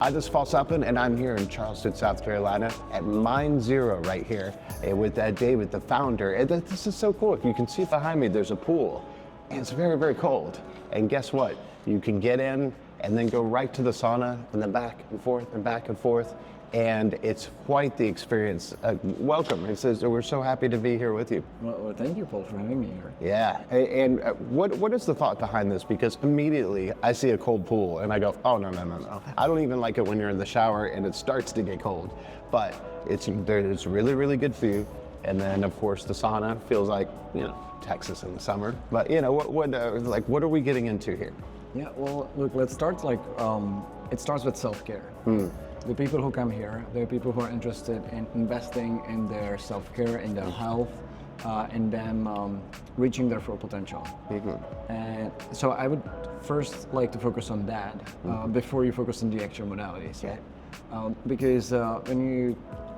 Hi, this is Paul Suppin, and I'm here in Charleston, South Carolina at MINDZERO right here with David, the founder. And this is so cool. If you can see behind me, there's a pool, and it's very, very cold. And guess what? You can get in and then go right to the sauna and then back and forth and back and forth. And it's quite the experience. Welcome. It says we're so happy to be here with you. Well, thank you, Paul, for having me here. Yeah. And what is the thought behind this? Because immediately I see a cold pool and I go, oh, no. I don't even like it when you're in the shower and it starts to get cold. But it's really, really good for you. And then, of course, the sauna feels like, Texas in the summer. But, what are we getting into here? Yeah, well, look, let's start it starts with self-care. The people who come here, they're people who are interested in investing in their self-care, in their health, in them reaching their full potential. And so I would first like to focus on that before you focus on the actual modalities. Yeah. Because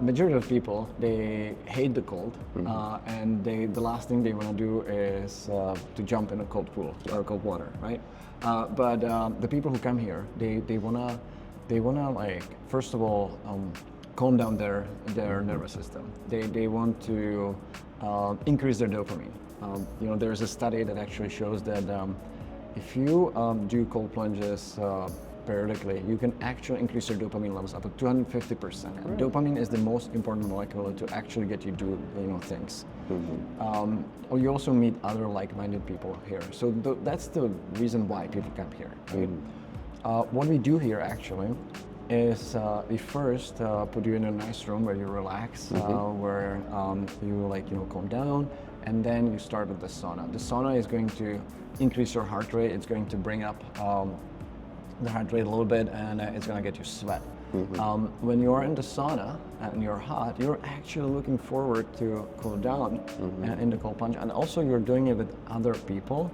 majority of people, they hate the cold, and the last thing they want to do is to jump in a cold pool or cold water, right? But the people who come here, they wanna like, first of all, calm down their nervous system. They want to increase their dopamine. There's a study that actually shows that if you do cold plunges periodically, you can actually increase your dopamine levels up to 250%. And dopamine is the most important molecule to actually get you do things. You also meet other like-minded people here. So that's the reason why people come here. What we do here actually is we first put you in a nice room where you relax, where you calm down, and then you start with the sauna. The sauna is going to increase your heart rate. It's going to bring up the heart rate a little bit, and it's going to get you sweat. When you're in the sauna and you're hot, you're actually looking forward to cool down in the cold plunge, and also you're doing it with other people.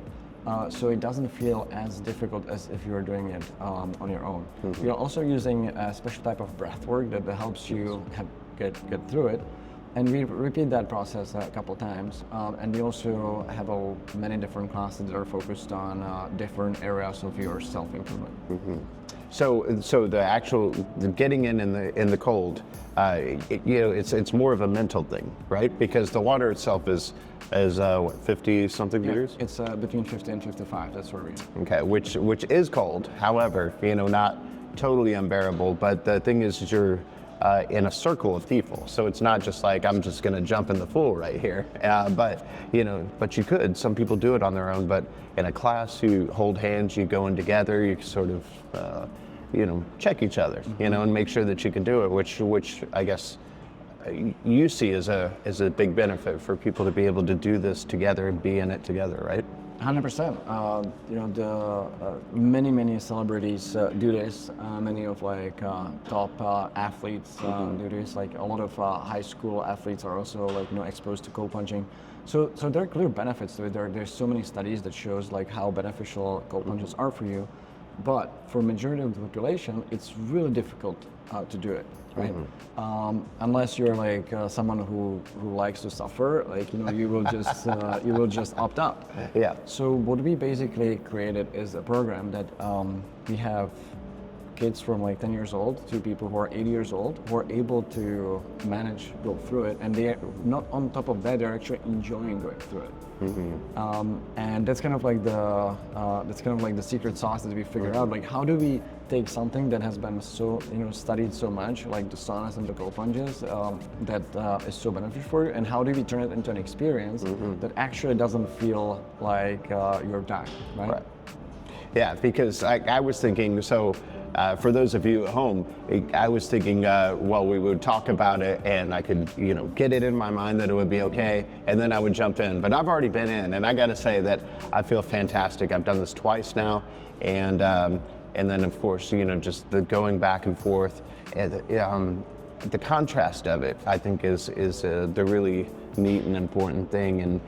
So it doesn't feel as difficult as if you're doing it on your own. You're also using a special type of breath work that helps you get through it. And we repeat that process a couple times. And we also have many different classes that are focused on different areas of your self-improvement. So the getting in the cold, it's more of a mental thing, right? Because the water itself is what, 50 something degrees? It's between 50 and 55. That's where we are. Okay, which is cold. However, not totally unbearable. But the thing is, you're in a circle of people, so it's not just like I'm just going to jump in the pool right here. But you could. Some people do it on their own. But in a class, you hold hands, you go in together, you sort of check each other, and make sure that you can do it, which I guess you see as a big benefit for people to be able to do this together and be in it together, right? 100%. Many celebrities do this. Many of top athletes do this. Like a lot of high school athletes are also exposed to cold plunging. So there are clear benefits to it. There's so many studies that shows how beneficial cold plunges are for you. But for majority of the population, it's really difficult to do it, right? Unless you're someone who likes to suffer, you will just opt out. Yeah. So what we basically created is a program that we have kids from 10 years old to people who are 80 years old who are able to go through it, and they are not, on top of that, they're actually enjoying going through it. And that's kind of like the secret sauce that we figured out. How do we take something that has been so studied so much, like the saunas and the cold plunges, that is so beneficial for you, and how do we turn it into an experience that actually doesn't feel like you're dying, right? Yeah, because I was thinking, for those of you at home, I was thinking, we would talk about it and I could, get it in my mind that it would be okay, and then I would jump in. But I've already been in, and I got to say that I feel fantastic. I've done this twice now, and then of course, just the going back and forth, and the contrast of it, I think, is the really neat and important thing,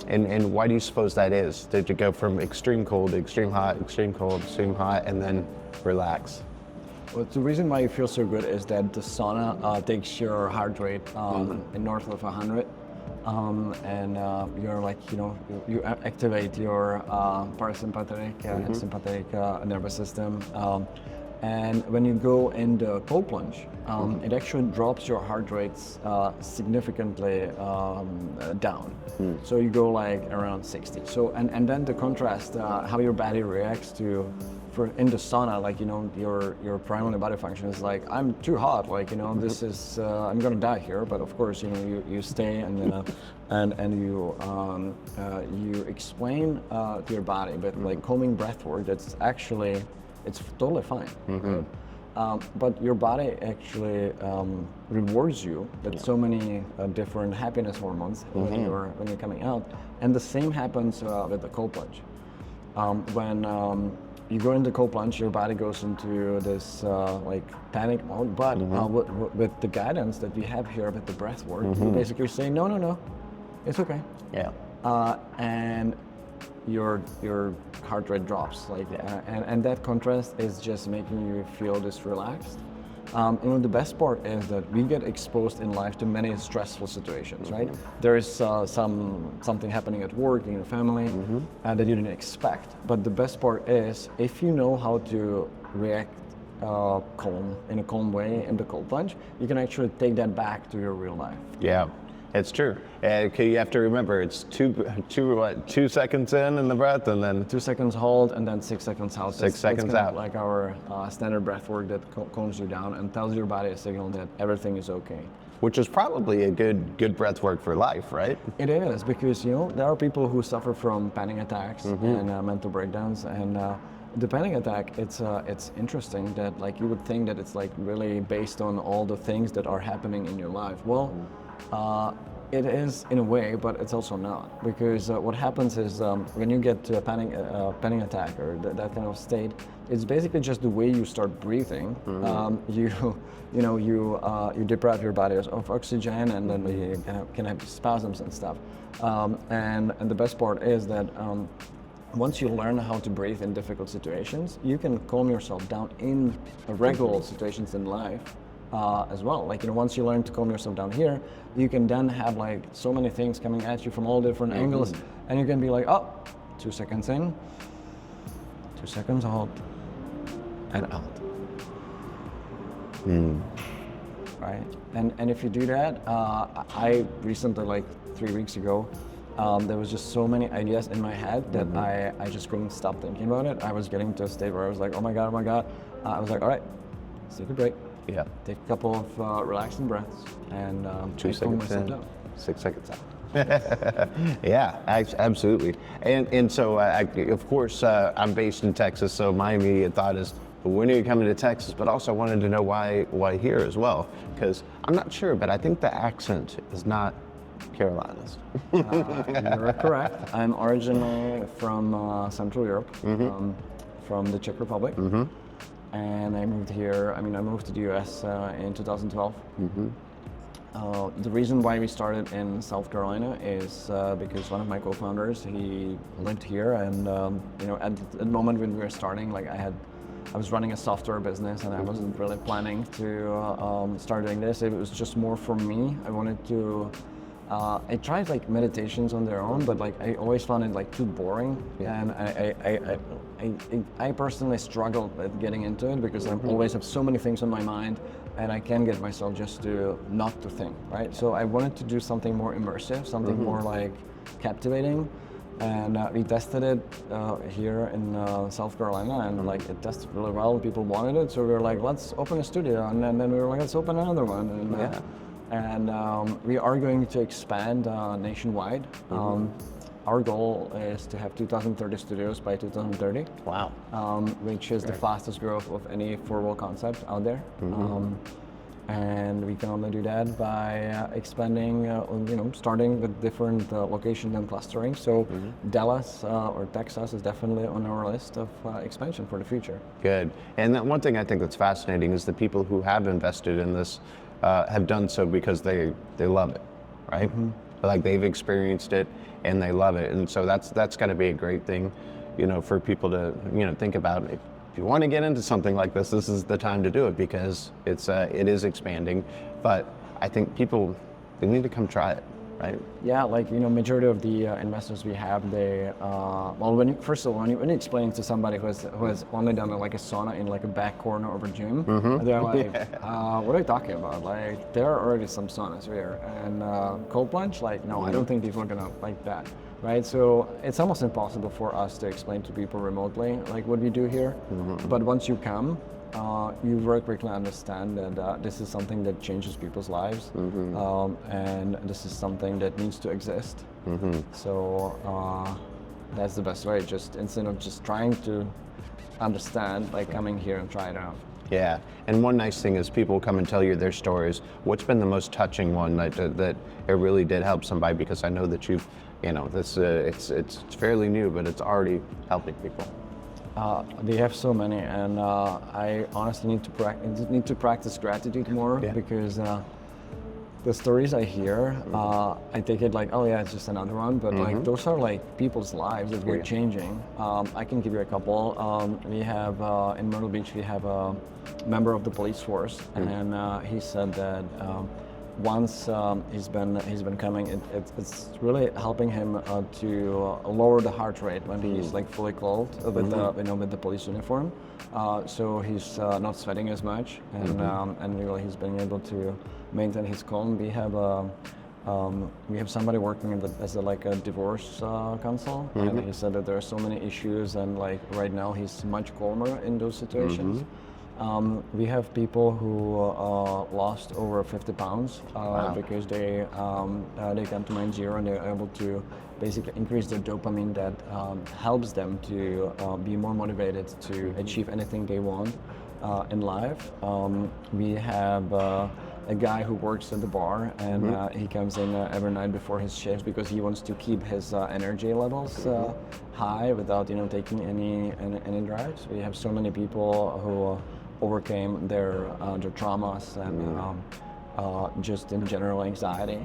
and why do you suppose that is? Did you go from extreme cold to extreme hot, extreme cold, extreme hot, and then relax? Well, the reason why you feel so good is that the sauna takes your heart rate north of 100. And you're you activate your parasympathetic and sympathetic nervous system. And when you go in the cold plunge, it actually drops your heart rates significantly down. So you go like around 60. So and then the contrast, how your body reacts to, for in the sauna, like your primary body function is like, I'm too hot, like this is I'm gonna die here. But of course you stay and you explain to your body, but like calming breath work, that's actually it's totally fine. Right? But your body actually rewards you with so many different happiness hormones when you're coming out, and the same happens with the cold plunge. When you go into cold plunge, your body goes into this like panic mode. But with the guidance that we have here with the breath work, you basically say no, it's okay. Yeah. And your heart rate drops, like, and that contrast is just making you feel this relaxed. The best part is that we get exposed in life to many stressful situations, right? There is something happening at work, in your family, that you didn't expect. But the best part is, if you know how to react calm, in a calm way in the cold plunge, you can actually take that back to your real life. Yeah. It's true. You have to remember, it's two seconds in the breath, and then 2 seconds hold, and then 6 seconds out. 6 seconds out. Like our standard breath work that calms you down and tells your body a signal that everything is okay. Which is probably a good breath work for life, right? It is, because there are people who suffer from panic attacks and mental breakdowns, and the panic attack, it's interesting that like you would think that it's like really based on all the things that are happening in your life. Well. It is in a way, but it's also not, because what happens is when you get to a panic attack or that kind of state, it's basically just the way you start breathing. You deprive your body of oxygen, and then you can have spasms and stuff. And the best part is that once you learn how to breathe in difficult situations, you can calm yourself down in regular situations in life. As well, like once you learn to calm yourself down here, you can then have like so many things coming at you from all different angles, and you can be like, 2 seconds in, 2 seconds hold, and out. Right, and if you do that, I recently, like 3 weeks ago, there was just so many ideas in my head that I just couldn't stop thinking about it. I was getting to a state where I was like, oh my god. I was like, all right, let's take a break. Yeah. Take a couple of relaxing breaths, and 2 seconds in, down. 6 seconds out. Yeah, absolutely. And so, of course, I'm based in Texas, so my immediate thought is, when are you coming to Texas? But also wanted to know why here as well, because I'm not sure, but I think the accent is not Carolinas. You're correct. I'm originally from Central Europe, from the Czech Republic. And I moved here, I moved to the US in 2012. The reason why we started in South Carolina is because one of my co-founders, he lived here, and at the moment when we were starting, like I was running a software business, and I wasn't really planning to start doing this. It was just more for me. I wanted to I tried like meditations on their own, but like I always found it like too boring, and I personally struggled with getting into it because I always have so many things on my mind, and I can't get myself just to not to think, right? So I wanted to do something more immersive, something more like captivating, and we tested it here in South Carolina, and like it tested really well. People wanted it, so we were like, let's open a studio, and then we were like, let's open another one, and we are going to expand nationwide. Our goal is to have 2,030 studios by 2030. Wow. Which is the fastest growth of any four-wall concept out there. And we can only do that by expanding, starting with different locations and clustering. So Dallas or Texas is definitely on our list of expansion for the future. Good. And that one thing I think that's fascinating is the people who have invested in this have done so because they love it, right? Like they've experienced it and they love it, and so that's got to be a great thing, for people to think about. If you want to get into something like this is the time to do it, because it is expanding. But I think people, they need to come try it, right? Yeah, like, majority of the investors we have, they, well, first of all, when you explain to somebody who has only done like a sauna in like a back corner of a gym, they're like, what are you talking about? Like, there are already some saunas here. And cold plunge, like, no, I don't think people are gonna like that, right? So it's almost impossible for us to explain to people remotely, like what we do here. But once you come, you very quickly understand that this is something that changes people's lives, and this is something that needs to exist. So that's the best way. Just instead of just trying to understand, like coming here and try it out. Yeah, and one nice thing is people come and tell you their stories. What's been the most touching one that it really did help somebody? Because I know that you've, this it's fairly new, but it's already helping people. They have so many, and I honestly need to practice gratitude more, because the stories I hear, I take it like, oh yeah, it's just another one, but like those are like people's lives that we're changing. I can give you a couple. We have in Myrtle Beach, we have a member of the police force, and he said that once he's been coming, it's really helping him to lower the heart rate when he's like fully clothed with the police uniform. So he's not sweating as much, and really he's been able to maintain his calm. We have somebody working as a divorce counsel, and he said that there are so many issues, and like right now he's much calmer in those situations. We have people who lost over 50 pounds because they come to MINDZERO and they're able to basically increase their dopamine that helps them to be more motivated to achieve anything they want in life. We have a guy who works at the bar, and he comes in every night before his shift because he wants to keep his energy levels high without taking any drives. We have so many people who overcame their traumas and just in general anxiety.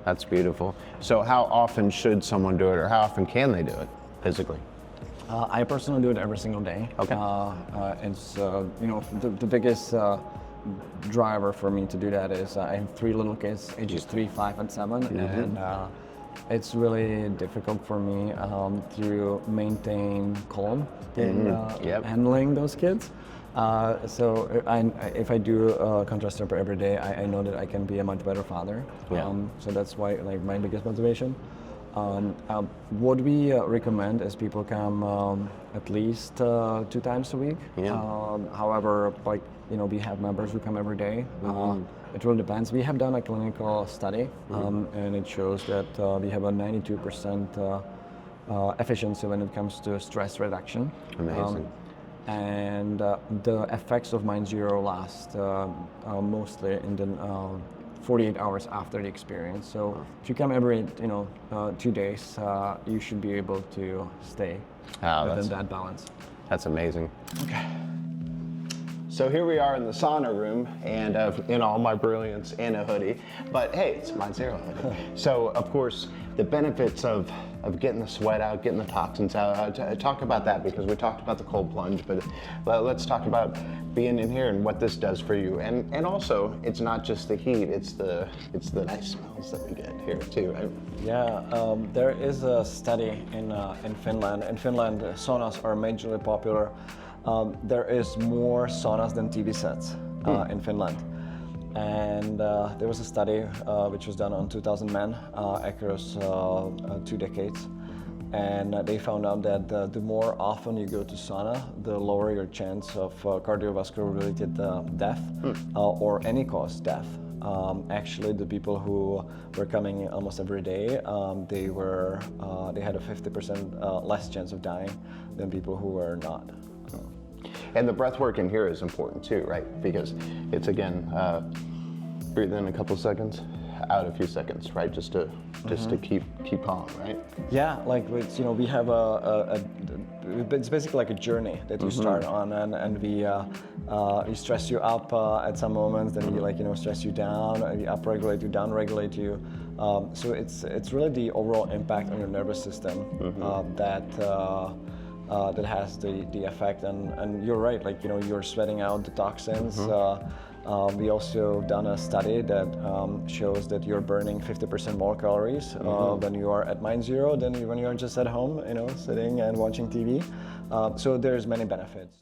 That's beautiful. So how often should someone do it, or how often can they do it physically? I personally do it every single day. Okay. It's the biggest driver for me to do that is I have 3 little kids, ages 3, 5, and 7, and it's really difficult for me to maintain calm in handling those kids. So if I do contrast therapy every day, I know that I can be a much better father. So that's why my biggest motivation. What we recommend is people come at least 2 times a week. However, we have members who come every day. It really depends. We have done a clinical study, and it shows that we have a 92% efficiency when it comes to stress reduction. Amazing. And the effects of MINDZERO last mostly in the 48 hours after the experience. So if you come every 2 days, you should be able to stay within that balance. That's amazing. Okay. So here we are in the sauna room, and in all my brilliance in a hoodie, but hey, it's MINDZERO hoodie. So of course, the benefits of getting the sweat out, getting the toxins out. Talk about that, because we talked about the cold plunge, but let's talk about being in here and what this does for you. And also, it's not just the heat; it's the nice smells that we get here too, right? Yeah, there is a study in Finland. In Finland, saunas are majorly popular. There is more saunas than TV sets in Finland. And there was a study which was done on 2,000 men across 2 decades. And they found out that the more often you go to sauna, the lower your chance of cardiovascular-related death or any cause death. Actually, the people who were coming almost every day, they had a 50% less chance of dying than people who were not. And the breath work in here is important too, right? Because it's again, breathe in a couple seconds, out a few seconds, right? Just to keep calm, right? Yeah, like it's, we have it's basically like a journey that you start on, and we stress you up at some moments, then we stress you down, and we upregulate you, downregulate you. So it's really the overall impact on your nervous system that has the effect, and you're right, you're sweating out the toxins, We also done a study that shows that you're burning 50% more calories when you are at MINDZERO than when you are just at home, sitting and watching TV. So there's many benefits.